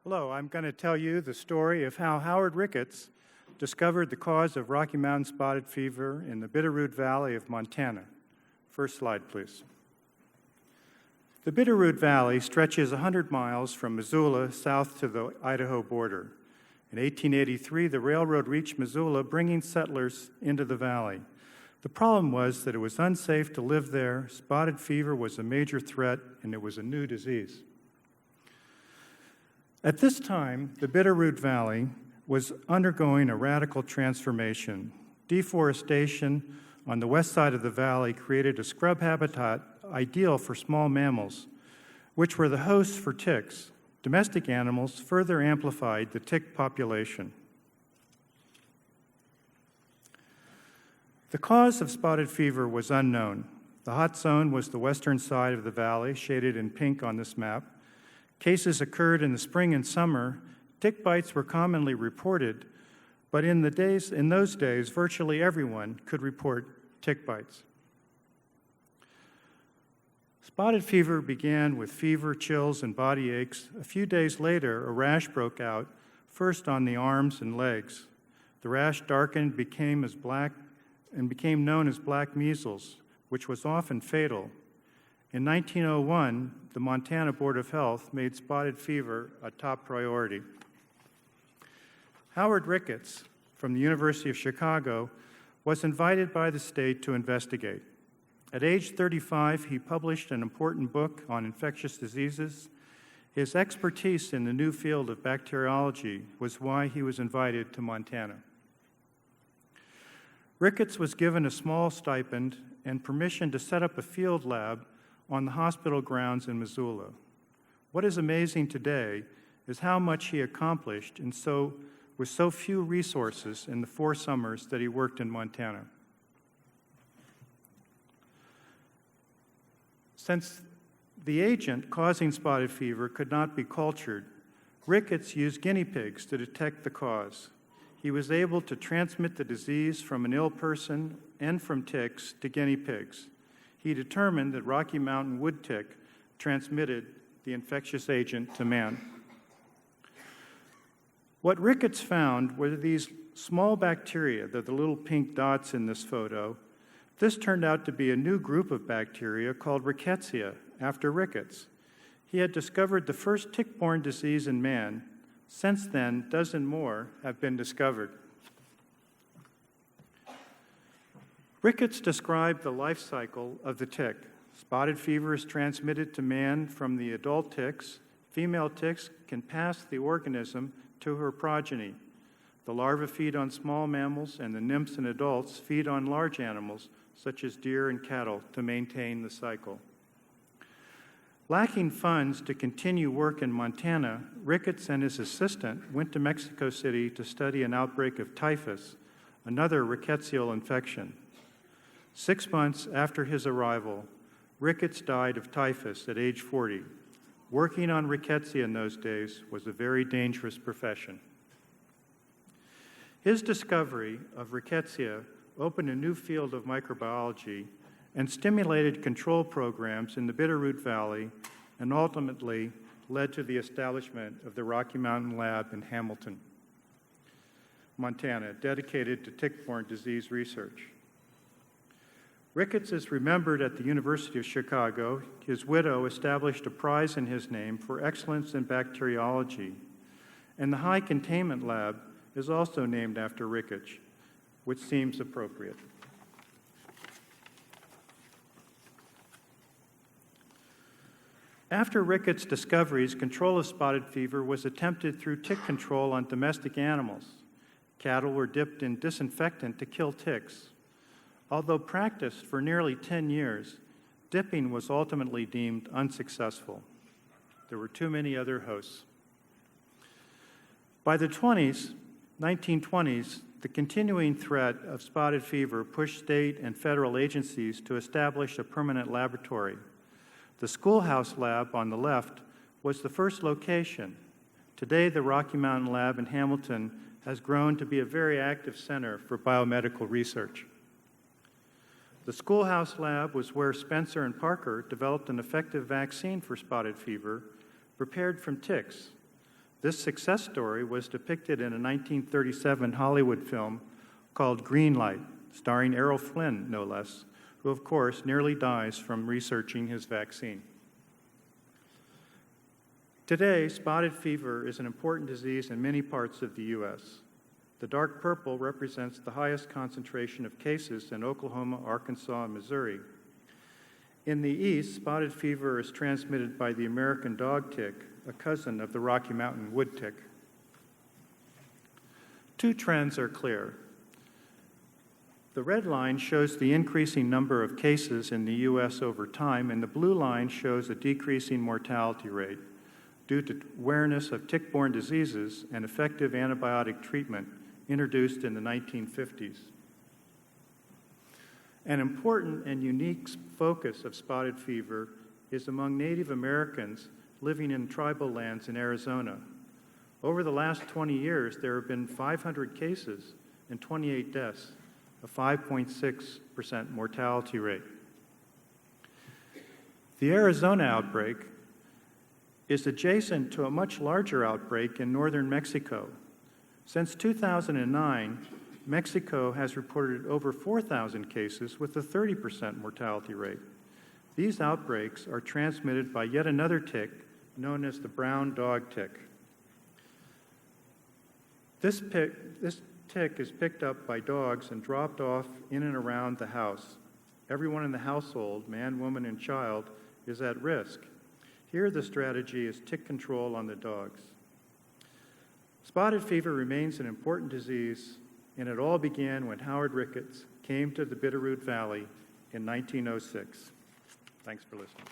Hello, I'm going to tell you the story of how Howard Ricketts discovered the cause of Rocky Mountain spotted fever in the Bitterroot Valley of Montana. First slide, please. The Bitterroot Valley stretches 100 miles from Missoula south to the Idaho border. In 1883, the railroad reached Missoula, bringing settlers into the valley. The problem was that it was unsafe to live there, spotted fever was a major threat, and it was a new disease. At this time, the Bitterroot Valley was undergoing a radical transformation. Deforestation on the west side of the valley created a scrub habitat ideal for small mammals, which were the hosts for ticks. Domestic animals further amplified the tick population. The cause of spotted fever was unknown. The hot zone was the western side of the valley, shaded in pink on this map. Cases occurred in the spring and summer. Tick bites were commonly reported, but in those days, virtually everyone could report tick bites. Spotted fever began with fever, chills, and body aches. A few days later, a rash broke out, first on the arms and legs. The rash darkened, became known as black measles, which was often fatal. In 1901, the Montana Board of Health made spotted fever a top priority. Howard Ricketts from the University of Chicago was invited by the state to investigate. At age 35, he published an important book on infectious diseases. His expertise in the new field of bacteriology was why he was invited to Montana. Ricketts was given a small stipend and permission to set up a field lab on the hospital grounds in Missoula. What is amazing today is how much he accomplished with so few resources in the 4 summers that he worked in Montana. Since the agent causing spotted fever could not be cultured, Ricketts used guinea pigs to detect the cause. He was able to transmit the disease from an ill person and from ticks to guinea pigs. He determined that Rocky Mountain wood tick transmitted the infectious agent to man. What Ricketts found were these small bacteria, they're the little pink dots in this photo. This turned out to be a new group of bacteria called Rickettsia, after Ricketts. He had discovered the first tick-borne disease in man. Since then, a dozen more have been discovered. Ricketts described the life cycle of the tick. Spotted fever is transmitted to man from the adult ticks. Female ticks can pass the organism to her progeny. The larvae feed on small mammals, and the nymphs and adults feed on large animals, such as deer and cattle, to maintain the cycle. Lacking funds to continue work in Montana, Ricketts and his assistant went to Mexico City to study an outbreak of typhus, another rickettsial infection. 6 months after his arrival, Ricketts died of typhus at age 40. Working on rickettsia in those days was a very dangerous profession. His discovery of rickettsia opened a new field of microbiology and stimulated control programs in the Bitterroot Valley, and ultimately led to the establishment of the Rocky Mountain Lab in Hamilton, Montana, dedicated to tick-borne disease research. Ricketts is remembered at the University of Chicago. His widow established a prize in his name for excellence in bacteriology, and the High Containment Lab is also named after Ricketts, which seems appropriate. After Ricketts' discoveries, control of spotted fever was attempted through tick control on domestic animals. Cattle were dipped in disinfectant to kill ticks. Although practiced for nearly 10 years, dipping was ultimately deemed unsuccessful. There were too many other hosts. By the 1920s, the continuing threat of spotted fever pushed state and federal agencies to establish a permanent laboratory. The Schoolhouse Lab on the left was the first location. Today, the Rocky Mountain Lab in Hamilton has grown to be a very active center for biomedical research. The Schoolhouse Lab was where Spencer and Parker developed an effective vaccine for spotted fever prepared from ticks. This success story was depicted in a 1937 Hollywood film called Green Light, starring Errol Flynn, no less, who, of course, nearly dies from researching his vaccine. Today, spotted fever is an important disease in many parts of the U.S. The dark purple represents the highest concentration of cases in Oklahoma, Arkansas, and Missouri. In the east, spotted fever is transmitted by the American dog tick, a cousin of the Rocky Mountain wood tick. Two trends are clear. The red line shows the increasing number of cases in the U.S. over time, and the blue line shows a decreasing mortality rate due to awareness of tick-borne diseases and effective antibiotic treatment introduced in the 1950s. An important and unique focus of spotted fever is among Native Americans living in tribal lands in Arizona. Over the last 20 years, there have been 500 cases and 28 deaths, a 5.6% mortality rate. The Arizona outbreak is adjacent to a much larger outbreak in northern Mexico. Since 2009, Mexico has reported over 4,000 cases with a 30% mortality rate. These outbreaks are transmitted by yet another tick known as the brown dog tick. This tick is picked up by dogs and dropped off in and around the house. Everyone in the household, man, woman, and child, is at risk. Here the strategy is tick control on the dogs. Spotted fever remains an important disease, and it all began when Howard Ricketts came to the Bitterroot Valley in 1906. Thanks for listening.